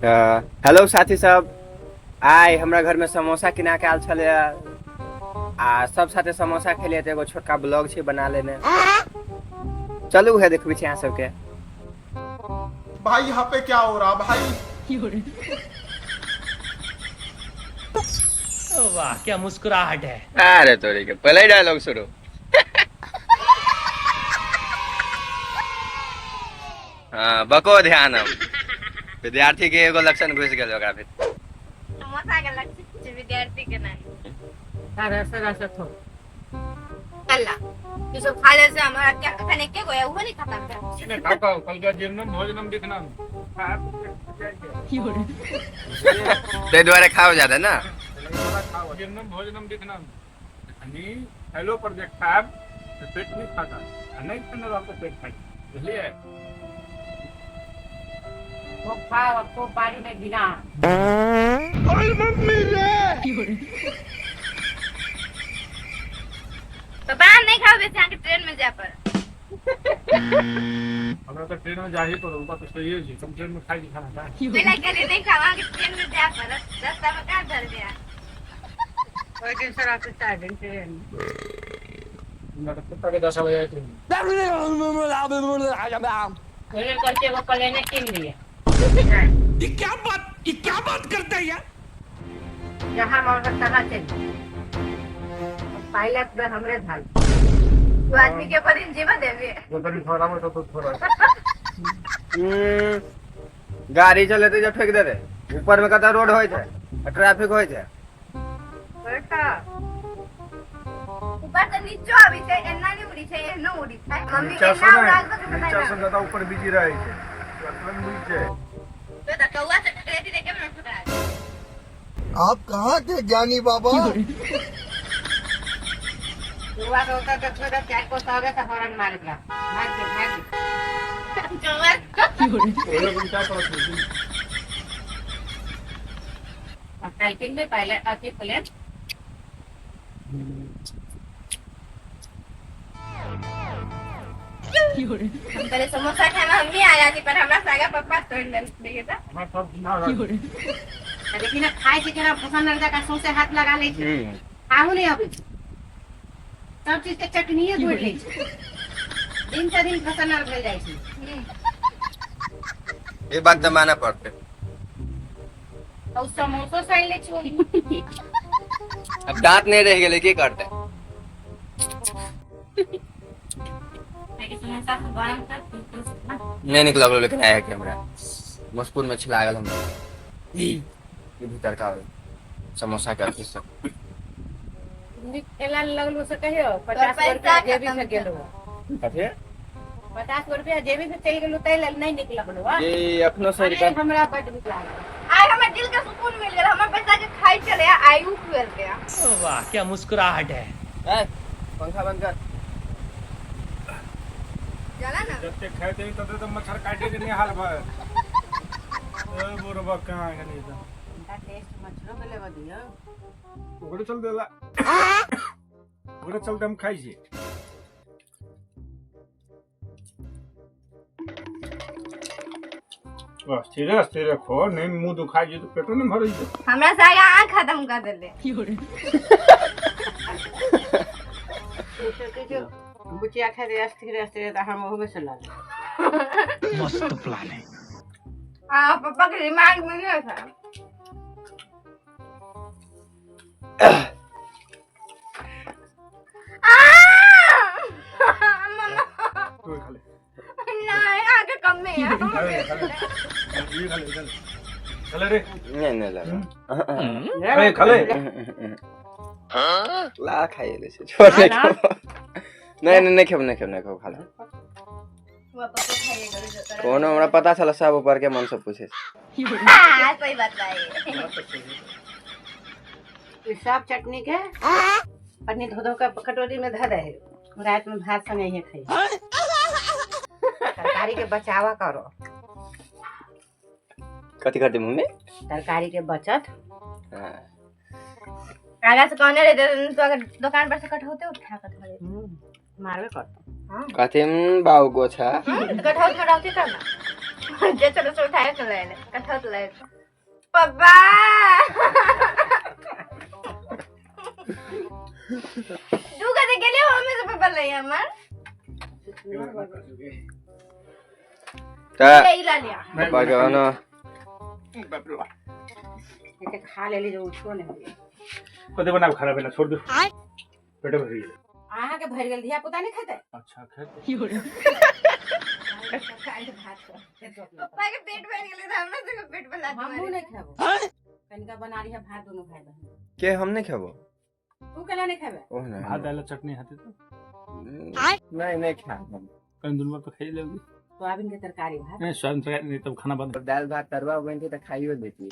Hello साथी सब, आइ हमरा घर में समोसा किना के आयल छले आ सब साथे समोसा खेलिए तो एगो छोटका ब्लॉग छै बना लेने। चलू है देखबी छी अहाँ सबके। भाई यहाँ पे क्या हो रहा भाई। वाह क्या मुस्कुराहट है। अरे तोरी के पहले डायलॉग शुरू। हाँ बको ध्यानम विद्यार्थी के एगो लक्षण घुस गेल ओकरा भीतर। समोसा के लक्ष्य विद्यार्थी के नहीं रसा थो कल्ला ये सब खा ले से हमारा क्या खाने के गोया वो नहीं खत्म कर इन्हें खाओ कल का जीर्णम भोजनम दिखना ते द्वारा खाओ ज्यादा ना खाओ जीर्णम भोजनम दिखना अनि हेलो प्रोजेक्ट खाब तो पेट नहीं खाता नहीं खाना तो आपको पेट खाई इसलिए वो खाओ को पानी में गिरा। ओए मम्मी रे। तो बाहर नहीं खाओ वैसे आके ट्रेन में जा पर हमरा तो ट्रेन में जा ही पर उनका तो सही है जी तुम ट्रेन में खाई खाना था पहले कभी नहीं खाओ आके ट्रेन में जा पर रास्ता में कहां धर दिया कोई दिन सर आपसे साइलेंट ट्रेन मैं तो कुत्ता के 10 बजे ट्रेन मेरे करके वो प्लेन किन लिया। ये क्या बात करता है यार। जहां मौका चला चल पायलट में हमरे धाल तो आदमी के ऊपर जीवन देवी वो तभी थोड़ा में तो थोड़ा गाड़ी चले तो जब ठेक दे रे ऊपर में कता रोड होय छै ट्रैफिक होय छै बेटा ऊपर से नीचे अभी से एन्ना नहीं उड़ी छै एन्नो उड़ी छै मम्मी एन्ना उड़ा के नीचे से बताई ज्यादा ऊपर बिजी रहे छै ट्रेन नीचे तो कौवा से ट्रेन देखे में उठा आप कहाँ थे ज्ञानी बाबा। हुआ तो उतर के छोड़ के को सागे से हॉर्न मार दिया भाग वो लोग क्या करते हैं टाइपिंग में पायलट आके प्लेन हम पहले समोसा खाना हम भी आ जाती पर हमरा सागा पापा तोड़ ले था हमारा सब ना लेकिन खाए से केना पसंद लगा का सौंसे हाथ लगा ले छै खाहू नहीं अभी सब चीज के चटनीए जोड़ ले छै दिन से दिन पसंद भे जाय छै ये बात तो माना पड़ते। और समोसा साइन ले छोड़ी अब दांत नहीं रह गेले की करते। समोसा को गरम कर नहीं निकल गलो लेकिन आया कैमरा मजबूर में छिला गल हम ये भीतर का समोसा का किस्सा एला लगलो से कहियो 50 रुपया जेबी से गेलो कथे 50 रुपया जेबी से चल गेलो तै नहीं निकललो ये अपनो सही का हमरा बड नीक लागल आज हमारे दिल का सुकून मिल गया हमारे पैसा के खाई चले आयु खुल गया वाह क्या मुस्कुराहट है। ए पंखा बंद कर चला ना जब तक खाते हैं तब तक मच्छर काटे के नहीं हाल भर ए बुरबा कहां है नहीं तो इनका टेस्ट मछलो के लेवा दियो ओकरे चल देला ओकरे चलते हम खाई छी बस धीरे खो नहीं मुंह दुखाई जी तो पेटो नहीं भरई छै हमरा सागा आंख खत्म कर देले बुचिया खा दे अस्थिर त हम मुंह में से लागे मस्त प्लान है। हां पापा के दिमाग में नहीं था तू खा ले नहीं आगे कम में है ये खा ले रे नहीं लगा अरे खा ले ला खाइए ले से छोड़ नहीं खेब खा ले वो पापा खाइएगा जो कोनो हमरा पता चला सब ऊपर के मन से पूछे हां सही बात है ये सब चटनी के पन्नी धो के कटोरी में धर दे रात में भात संगे ही खाई तरकारी के बचावा करो कथी करते मुंह में तरकारी के बचत हां आगा से कहने रहे तो अगर दुकान पर से कटौते उठा कर खा ले मारवे करतो कथी बाऊ गो छा कटौती करना जे चलो सो उठाए के ले ले कथा तो ले पापा तू कदे गेले हो में से पापा ले हमर ता ले ला लिया पापा के ना एक खा ले जो उठो नहीं कदे बनाब खराब है ना छोड़ दो पेट भर गया आहा के भर गेल धिया पुता नहीं खाते अच्छा खेत पापा के पेट भर गेले त हमरा से पेट भला हमहू नहीं खाबो कनिका बना रही है भात दोनों भाई बहन के हम नहीं खाबो तू केला नहीं खाबे ओह नहीं भात दाल चटनी हाथे तो नहीं खा कहीं दूर तो खाई लेगी सोयाबीन के तरकारी भात नहीं स्वाद नहीं तब खाना बंद दाल भात तरुआ बनती तो खाइयो देती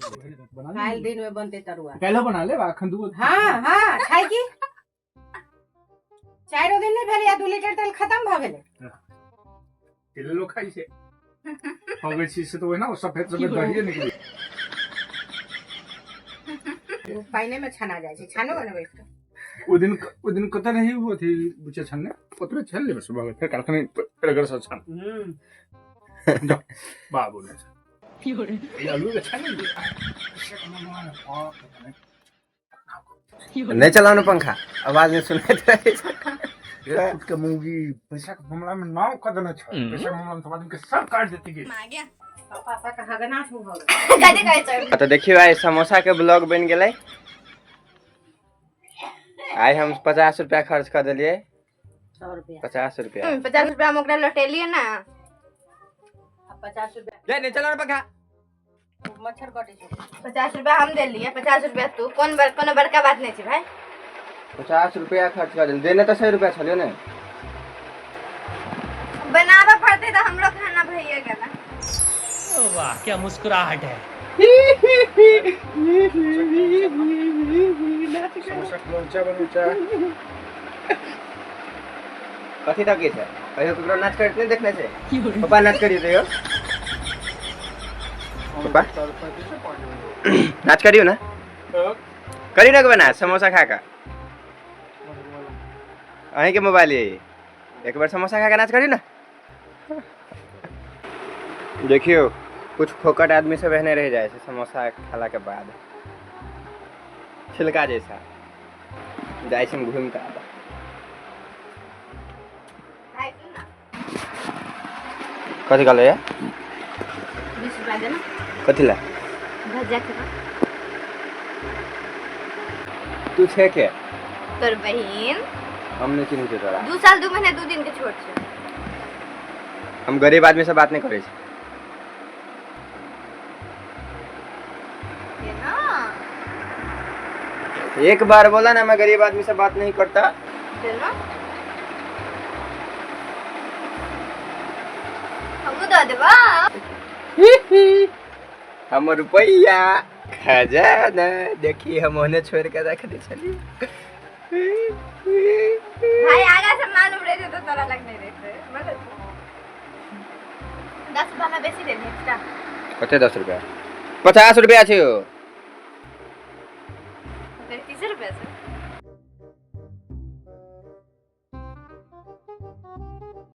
काल दिन में बनते तरुआ कैला बना ले अखन दू हाँ हाँ खाई की 4 दिन नहीं भेल या 2 लीटर तेल खत्म भ गेले केले लोग खाई से हो गई चीज से तो वही ना वो सफेद सफेद दही निकली पाइने में छना जाए छे छानो बने बैठ के वो दिन कत नहीं वो थी बुचे छन्ने उतरे छल ले बस बाबा फिर कारखाने पेड़गर से छन जा बाबू ने ये आलू के छन नहीं चलाओ ना पंखा आवाज नहीं सुनाई दे रही ये कुछ के मूंगी पैसा के मामला में नाम कद न छ पैसा के मामला में समाज के सब काट देती गई आ गया पापा का हगना छू हो कदे कहे चल तो देखियो आई समोसा के ब्लॉग बन गेलै आई हम 50 रुपया खर्च कर दिलिए 100 रुपया 50 रुपया 50 रुपया हम ओकरा लौटेलिए ना अब 50 रुपया ले नहीं चलाओ ना पंखा मच्छर कटे छे 50 रुपया हम दे लिए 50 रुपया तू कोनो बड़का बात नहीं छे भाई 50 रुपया खर्च कर दिल देने तो 100 रुपया छलियो ने बनावा पड़ते तो हम लोग खाना भइए गेला वाह क्या मुस्कुराहट है समोसा लोचा बनूचा कथी तक के छै कहियो केकरो नाच करते नहीं देखने से पापा नाच करियो तो पापा नाच करियो ना करियो ना के बना समोसा खा का अहीं के मोबाइल है एक बार समोसा खा के नाच करियो ना देखियो कुछ खोकट आदमी सब बहने रह जाए समोसा खाला के बाद छिलका जैसा जाए छे घूम के आबा भाई सुन ना कथी कहले 20 रुपया देना कथी ला भजिया के तू छे के तोर बहिन हम नहीं चिन्ह छे तोरा 2 साल 2 महीने 2 दिन के छोट छे हम गरीब आदमी से बात नहीं करे छे ये ना एक बार बोला ना मैं गरीब आदमी से बात नहीं करता देना हम दे देबा हम रुपया खजाना देखी हम उन्हें छोड़ के रख दे चली भाई आगा से मालूम रहते तो तोरा लग नहीं रहते मतलब 10 रुपया में बेसी दे दे एक्स्ट्रा कते 10 रुपया 50 रुपया छे